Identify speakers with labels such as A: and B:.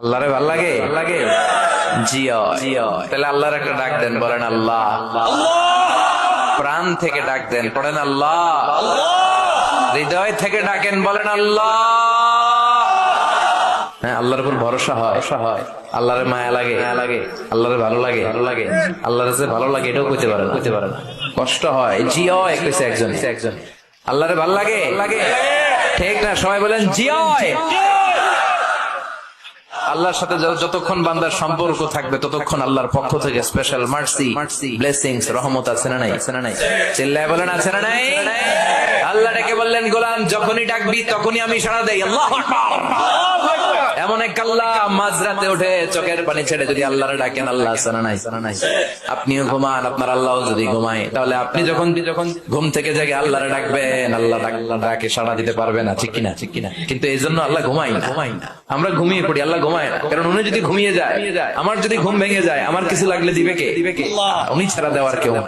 A: আল্লাহরে ভাল লাগে জিও তাহলে আল্লাহর একটা ডাক দেন, বলেন আল্লাহ। প্রাণ থেকে ডাক দেন, পড়েন আল্লাহ। হৃদয় থেকে ডাকেন, বলেন আল্লাহ। হ্যাঁ, আল্লাহর উপর ভরসা হয়, আল্লাহরে মায়া লাগে, আল্লাহরে ভালো লাগে, আল্লাহর যে ভালো লাগে এটাও কইতে পারে না, কষ্ট হয়। জিও একজন আল্লাহরে ভালো লাগে, ঠিক না? সবাই বলেন জিও। আল্লাহর সাথে যতক্ষণ বান্দার সম্পর্ক থাকবে ততক্ষণ আল্লাহর পক্ষ থেকে স্পেশাল মার্সি, ব্লেসিংস, রহমত আছে না নাই? চিল্লায় বলেন আছে না নাই? আল্লাহ ডেকে বললেন, গোলাম যখনই ডাকবি তখনই আমি সাড়া দেই। আল্লাহু আকবার। এমন এক আল্লাহ মাঝরাতে উঠে চোখের পানি ছেড়ে যদি আল্লাহরে ডাকেন, আল্লাহ আছে না নাই? আপনিও ঘুমান, আপনার আল্লাহ যদি ঘুমায়, তাহলে আপনি যখন ঘুম থেকে জেগে আল্লাহরে ডাকবেন, আল্লাহ ডাকে সাড়া দিতে পারবে না, ঠিক কিনা? কিন্তু এই জন্য আল্লাহ ঘুমাই না। আমরা ঘুমিয়ে পড়ি, আল্লাহ ঘুমায় না। কারণ উনি যদি ঘুমিয়ে যায়, আমার যদি ঘুম ভেঙে যায়, আমার কিছু লাগলে দিবে কে? উনি ছাড়া দেওয়ার কেউ না।